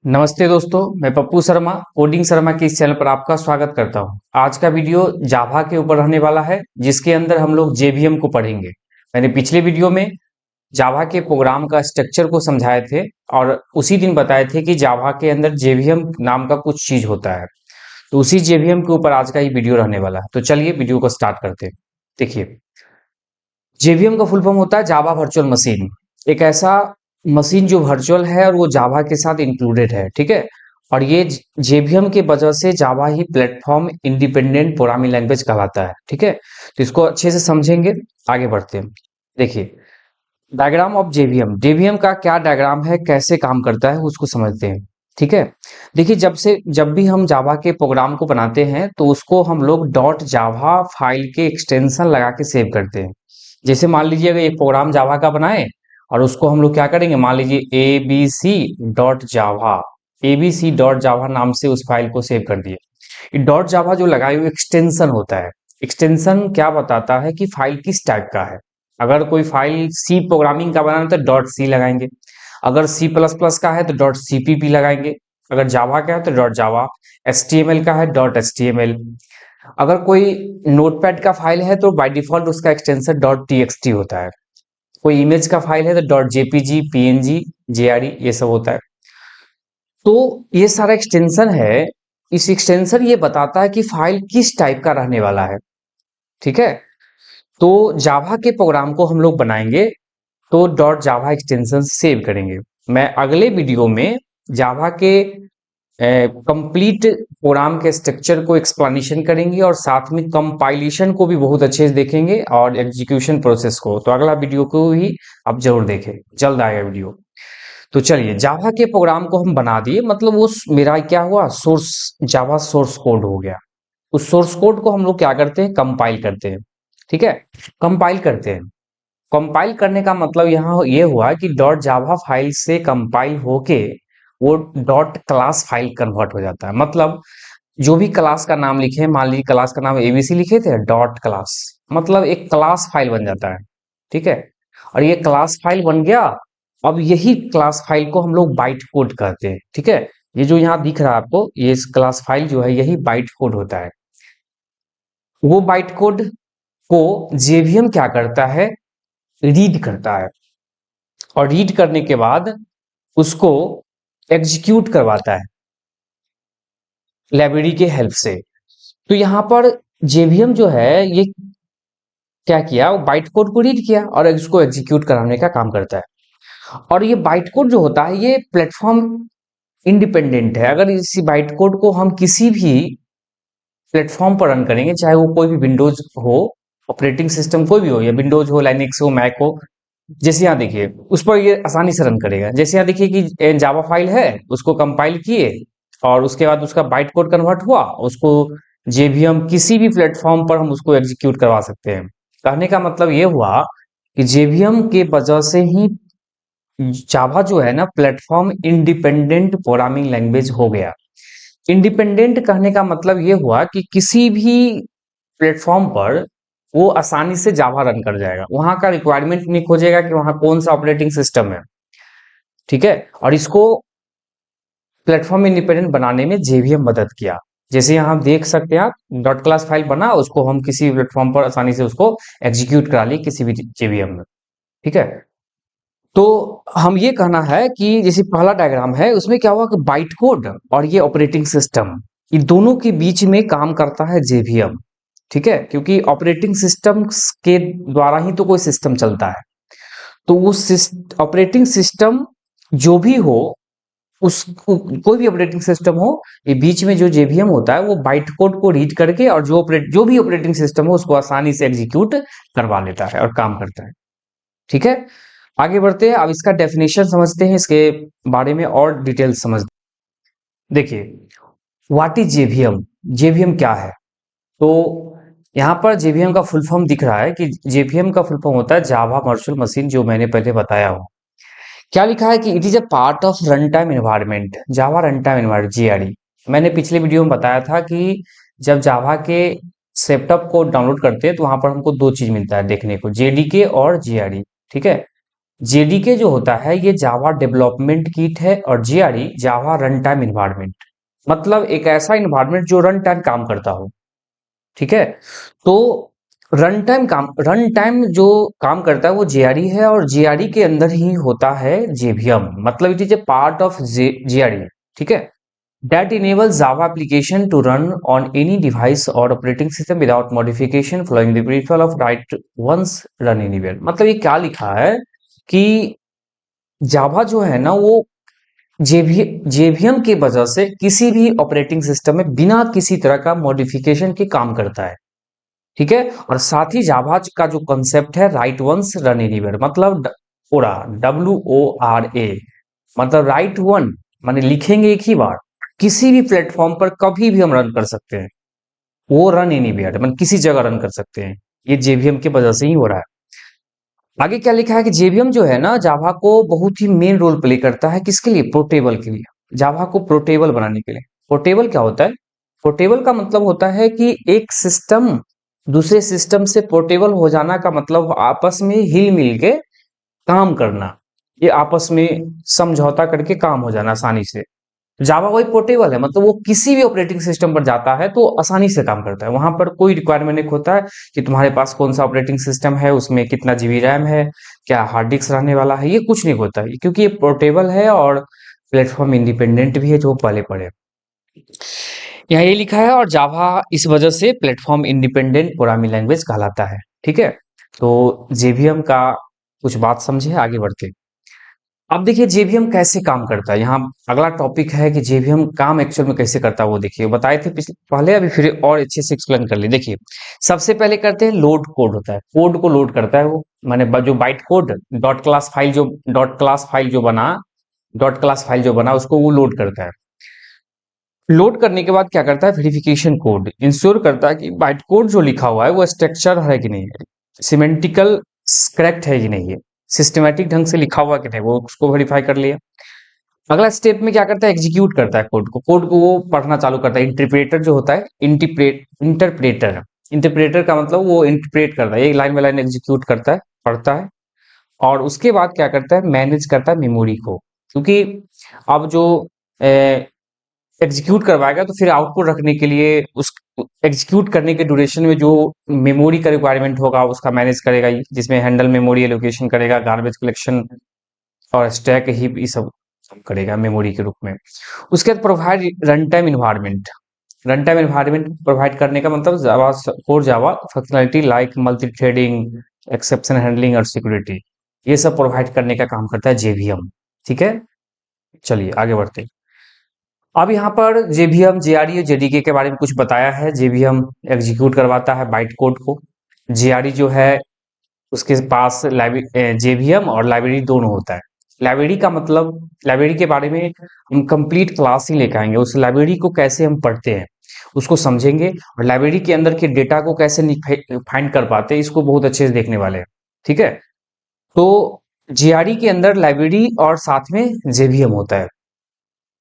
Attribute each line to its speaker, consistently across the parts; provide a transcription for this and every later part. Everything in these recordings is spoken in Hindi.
Speaker 1: नमस्ते दोस्तों, मैं पप्पू शर्मा कोडिंग शर्मा के इस चैनल पर आपका स्वागत करता हूं। आज का वीडियो जावा के ऊपर रहने वाला है, जिसके अंदर हम लोग जेवीएम को पढ़ेंगे। मैंने पिछले वीडियो में जावा के प्रोग्राम का स्ट्रक्चर को समझाए थे और उसी दिन बताए थे कि जावा के अंदर जेवीएम नाम का कुछ चीज होता है। तो उसी जेवीएम के ऊपर आज का ये वीडियो रहने वाला है। तो चलिए वीडियो को स्टार्ट करते हैं। देखिए, जेवीएम का फुल फॉर्म होता है जावा वर्चुअल मशीन। एक ऐसा मशीन जो वर्चुअल है और वो जावा के साथ इंक्लूडेड है, ठीक है। और ये जेवीएम के वजह से जावा ही प्लेटफॉर्म इंडिपेंडेंट प्रोग्रामिंग लैंग्वेज कहलाता है, ठीक है। तो इसको अच्छे से समझेंगे, आगे बढ़ते हैं। देखिए, डायग्राम ऑफ जेवीएम, जेवीएम का क्या डायग्राम है, कैसे काम करता है, उसको समझते हैं, ठीक है। देखिए, जब भी हम जावा के प्रोग्राम को बनाते हैं तो उसको हम लोग डॉट जावा फाइल के एक्सटेंशन लगा के सेव करते हैं। जैसे मान लीजिए अगर एक प्रोग्राम जावा का बनाए और उसको हम लोग क्या करेंगे, मान लीजिए abc.java नाम से उस फाइल को सेव कर दिए। ये डॉट जावा जो लगाए हुए एक्सटेंशन होता है। एक्सटेंशन क्या बताता है कि फाइल किस टाइप का है। अगर कोई फाइल सी प्रोग्रामिंग का बनाना है तो डॉट सी लगाएंगे। अगर सी प्लस प्लस का है तो डॉट सीपीपी लगाएंगे। अगर जावा का है तो डॉट जावा। एचटीएमएल का है डॉट एचटीएमएल। अगर कोई नोटपैड का फाइल है तो बाय डिफॉल्ट उसका एक्सटेंशन डॉट टीएक्सटी होता है। कोई इमेज का फाइल है तो डॉट जेपीजी, पीएनजी, जेआरई, ये सब होता है। तो ये सारा एक्सटेंशन है। इस एक्सटेंशन ये बताता है कि फाइल किस टाइप का रहने वाला है, ठीक है। तो जावा के प्रोग्राम को हम लोग बनाएंगे तो डॉट जावा एक्सटेंशन सेव करेंगे। मैं अगले वीडियो में जावा के कंप्लीट प्रोग्राम के स्ट्रक्चर को एक्सप्लेनेशन करेंगे और साथ में कंपाइलेशन को भी बहुत अच्छे से देखेंगे और एग्जीक्यूशन प्रोसेस को। तो अगला वीडियो को भी आप जरूर देखें, जल्द आएगा वीडियो। तो चलिए, जावा के प्रोग्राम को हम बना दिए, मतलब वो मेरा क्या हुआ, सोर्स जावा सोर्स कोड हो गया। उस सोर्स कोड को हम लोग क्या करते हैं, कंपाइल करते हैं, ठीक है। कंपाइल करते हैं। कंपाइल करने का मतलब यहाँ ये हुआ कि डॉट जावा फाइल से कंपाइल होके वो डॉट क्लास फाइल कन्वर्ट हो जाता है। मतलब जो भी क्लास का नाम लिखे, मान लीजिए क्लास का नाम एबीसी लिखे थे, डॉट क्लास, मतलब एक क्लास फाइल बन जाता है, ठीक है। और ये क्लास फाइल बन गया। अब यही क्लास फाइल को हम लोग बाइट कोड कहते हैं, ठीक है। ये जो यहाँ दिख रहा है आपको, ये क्लास फाइल जो है यही बाइट कोड होता है। वो बाइट कोड को जेवीएम क्या करता है, रीड करता है। और रीड करने के बाद उसको एग्जीक्यूट करवाता है लाइब्रेरी के हेल्प से। तो यहाँ पर जेवीएम जो है ये क्या किया, वो बाइट कोड को रीड किया और इसको एग्जीक्यूट कराने का काम करता है। और ये बाइट कोड जो होता है ये प्लेटफॉर्म इंडिपेंडेंट है। अगर इसी बाइट कोड को हम किसी भी प्लेटफॉर्म पर रन करेंगे, चाहे वो कोई भी विंडोज हो, ऑपरेटिंग सिस्टम कोई भी हो, या विंडोज हो, लाइनेक्स हो, मैक हो, जैसे यहाँ देखिए उस पर ये आसानी से रन करेगा। जैसे यहाँ देखिए कि जावा फाइल है, उसको कंपाइल किए और उसके बाद उसका बाइट कोड कन्वर्ट हुआ, उसको जेवीएम किसी भी प्लेटफॉर्म पर हम उसको एग्जीक्यूट करवा सकते हैं। कहने का मतलब ये हुआ कि जेवीएम के वजह से ही जावा जो है ना प्लेटफॉर्म इंडिपेंडेंट प्रोग्रामिंग लैंग्वेज हो गया। इंडिपेंडेंट कहने का मतलब ये हुआ कि किसी भी प्लेटफॉर्म पर वो आसानी से जावा रन कर जाएगा। वहां का रिक्वायरमेंट नहीं खोजेगा कि वहां कौन सा ऑपरेटिंग सिस्टम है, ठीक है। और इसको प्लेटफॉर्म इंडिपेंडेंट बनाने में जेवीएम मदद किया। जैसे यहाँ आप देख सकते हैं, आप डॉट क्लास फाइल बना, उसको हम किसी प्लेटफॉर्म पर आसानी से उसको एग्जीक्यूट करा लिए किसी भी जेवीएम में, ठीक है। तो हम ये कहना है कि जैसे पहला डायग्राम है उसमें क्या हुआ कि बाइट कोड और ये ऑपरेटिंग सिस्टम, ये दोनों के बीच में काम करता है जेवीएम, ठीक है। क्योंकि ऑपरेटिंग सिस्टम के द्वारा ही तो कोई सिस्टम चलता है। तो उस ऑपरेटिंग सिस्टम जो भी हो, उस कोई भी ऑपरेटिंग सिस्टम हो, ये बीच में जो जेवीएम होता है वो बाइट कोड को रीड करके और जो भी ऑपरेटिंग सिस्टम हो उसको आसानी से एग्जीक्यूट करवा लेता है और काम करता है, ठीक है। आगे बढ़ते हैं, अब इसका डेफिनेशन समझते हैं, इसके बारे में और डिटेल समझ। देखिए, व्हाट इज जेवीएम, जेवीएम क्या है। तो यहाँ पर जेवीएम का फुल फॉर्म दिख रहा है कि जेवीएम का फुल फॉर्म होता है जावा वर्चुअल मशीन, जो मैंने पहले बताया हूँ। क्या लिखा है कि it is a part of run time environment, Java run time environment, GRE. मैंने पिछले वीडियो में बताया था कि जब जावा के सेटअप को डाउनलोड करते हैं तो वहां पर हमको दो चीज मिलता है देखने को, जेडीके और जीआरई, ठीक है। जेडीके जो होता है ये जावा डेवलपमेंट किट है और जीआरई जावा रन टाइम इन्वायरमेंट, मतलब एक ऐसा इन्वायरमेंट जो रन टाइम काम करता हो। ठीक है, तो रन टाइम जो काम करता है वो जेआरई है, और जेआरई के अंदर ही होता है जेवीएम, मतलब it is a part of JRE. ठीक है, that enables Java application to run on any device or operating system without modification following the principle of write once run anywhere। मतलब ये क्या लिखा है कि जावा जो है ना वो जेवीएम की वजह से किसी भी ऑपरेटिंग सिस्टम में बिना किसी तरह का मॉडिफिकेशन के काम करता है। ठीक है, और साथ ही जावा का जो कॉन्सेप्ट है राइट वंस रन एनीवेयर, मतलब ओरा, WORA, मतलब राइट वन माने लिखेंगे एक ही बार, किसी भी प्लेटफॉर्म पर कभी भी हम रन कर सकते हैं। वो रन एनीवेयर मतलब किसी जगह रन कर सकते हैं। ये जेवीएम की वजह से ही हो रहा है। आगे क्या लिखा है कि जेवीएम जो है ना जावा को बहुत ही मेन रोल प्ले करता है, किसके लिए? पोर्टेबल के लिए, जावा को पोर्टेबल बनाने के लिए। पोर्टेबल क्या होता है? पोर्टेबल का मतलब होता है कि एक सिस्टम दूसरे सिस्टम से पोर्टेबल हो जाना का मतलब आपस में हिल मिल के काम करना, ये आपस में समझौता करके काम हो जाना आसानी से। जावा वही पोर्टेबल है, मतलब वो किसी भी ऑपरेटिंग सिस्टम पर जाता है तो आसानी से काम करता है। वहां पर कोई रिक्वायरमेंट नहीं होता है कि तुम्हारे पास कौन सा ऑपरेटिंग सिस्टम है, उसमें कितना जीबी रैम है, क्या हार्ड डिस्क रहने वाला है, ये कुछ नहीं होता है, क्योंकि ये पोर्टेबल है और प्लेटफॉर्म इंडिपेंडेंट भी है, जो पहले पढ़े। यहाँ ये लिखा है, और जावा इस वजह से प्लेटफॉर्म इंडिपेंडेंट प्रोग्रामिंग लैंग्वेज कहलाता है। ठीक है, तो जेवीएम का कुछ बात समझे, आगे बढ़ते। अब देखिए जेवीएम कैसे काम करता है, यहाँ अगला टॉपिक है कि जेवीएम काम एक्चुअल में कैसे करता है वो देखिए, बताए थे पिछले पहले, अभी फिर और अच्छे से एक्सप्लेन कर ले। देखिए सबसे पहले करते हैं लोड, कोड होता है, कोड को लोड करता है वो, माने जो byte code dot class file जो बना उसको वो लोड करता है। लोड करने के बाद क्या करता है? वेरिफिकेशन कोड इंश्योर करता है कि बाइट कोड जो लिखा हुआ है वो स्ट्रक्चर है कि नहीं है, सिमेंटिकल करेक्ट है कि नहीं है, सिस्टमेटिक ढंग से लिखा हुआ कि नहीं, वो उसको वेरीफाई कर लिया। अगला स्टेप में क्या करता है? एग्जीक्यूट करता है कोड को वो पढ़ना चालू करता है। इंटरप्रेटर जो होता है, इंटरप्रेटर का मतलब वो इंटरप्रेट करता है, एक लाइन बाय लाइन एग्जीक्यूट करता है, पढ़ता है, और उसके बाद क्या करता है? मैनेज करता है मेमोरी को, क्योंकि अब जो एग्जीक्यूट करवाएगा तो फिर आउटपुट रखने के लिए उस एग्जीक्यूट करने के ड्यूरेशन में जो मेमोरी का रिक्वायरमेंट होगा उसका मैनेज करेगा ये, जिसमें हैंडल मेमोरी एलोकेशन करेगा, गार्बेज कलेक्शन और स्टैक हीप, ये सब करेगा मेमोरी के रूप में। उसके बाद provide run time environment, run time environment provide करने का मतलब Java core Java functionality like multi threading, exception handling और सिक्योरिटी, ये सब प्रोवाइड करने का काम करता है जेवीएम। ठीक है, चलिए आगे बढ़ते हैं। अब यहाँ पर जेवीएम जेआरई और जेडीके के बारे में कुछ बताया है। जेवीएम एग्जीक्यूट करवाता है बाइट कोड को, जेआरई जो है उसके पास जेवीएम और लाइब्रेरी दोनों होता है। लाइब्रेरी का मतलब, लाइब्रेरी के बारे में हम कंप्लीट क्लास ही लेकर आएंगे, उस लाइब्रेरी को कैसे हम पढ़ते हैं उसको समझेंगे, और लाइब्रेरी के अंदर के डेटा को कैसे फाइंड कर पाते हैं इसको बहुत अच्छे से देखने वाले हैं। ठीक है, तो जेआरई के अंदर लाइब्रेरी और साथ में जेवीएम होता है।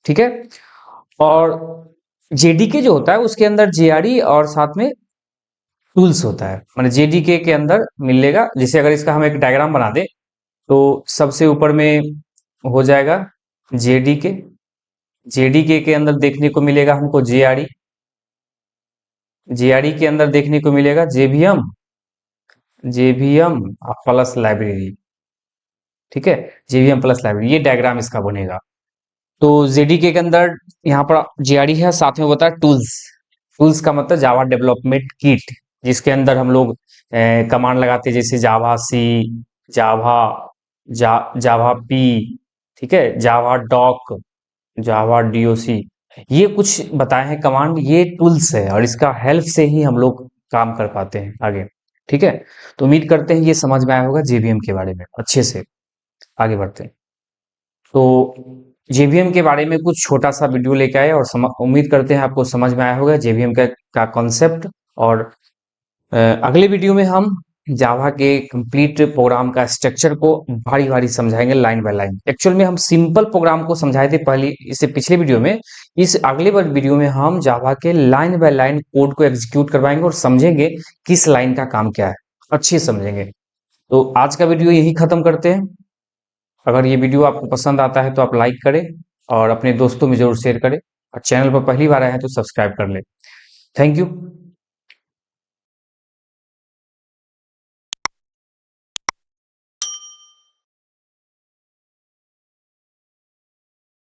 Speaker 1: ठीक है, और जेडीके जो होता है उसके अंदर जेआरई और साथ में टूल्स होता है, माने जेडीके के अंदर मिलेगा। जैसे अगर इसका हम एक डायग्राम बना दे तो सबसे ऊपर में हो जाएगा जेडीके, जेडीके के अंदर देखने को मिलेगा हमको जेआरई, जेआरई के अंदर देखने को मिलेगा जेवीएम, जेवीएम प्लस लाइब्रेरी। ठीक है, जेवीएम प्लस लाइब्रेरी, ये डायग्राम इसका बनेगा। तो जेडीके के अंदर यहाँ पर जेआरई है, साथ में होता है टूल्स, टूल्स का मतलब जावा डेवलपमेंट किट, जिसके अंदर हम लोग कमांड लगाते हैं, जैसे जावा सी, जावा जावा पी, ठीक है, जावा डॉक, जावा डीओसी, ये कुछ बताए हैं कमांड, ये टूल्स है और इसका हेल्प से ही हम लोग काम कर पाते हैं आगे। ठीक है, तो उम्मीद करते हैं ये समझ में आया होगा जेवीएम के बारे में अच्छे से। आगे बढ़ते हैं, तो जेवीएम के बारे में कुछ छोटा सा वीडियो लेके आए, और उम्मीद करते हैं आपको समझ में आया होगा जेवीएम का कॉन्सेप्ट। और अगले वीडियो में हम जावा के कंप्लीट प्रोग्राम का स्ट्रक्चर को भारी भारी समझाएंगे लाइन बाय लाइन। एक्चुअल में हम सिंपल प्रोग्राम को समझाए थे पहले, इससे पिछले वीडियो में। इस अगले बार वीडियो में हम जावा के लाइन बाय लाइन कोड को एग्जीक्यूट करवाएंगे और समझेंगे किस लाइन का काम क्या है, अच्छे समझेंगे। तो आज का वीडियो यही खत्म करते हैं। अगर ये वीडियो आपको पसंद आता है तो आप लाइक करें और अपने दोस्तों में ज़रूर शेयर करें और चैनल पर पहली बार आए हैं तो सब्सक्राइब कर लें। Thank you.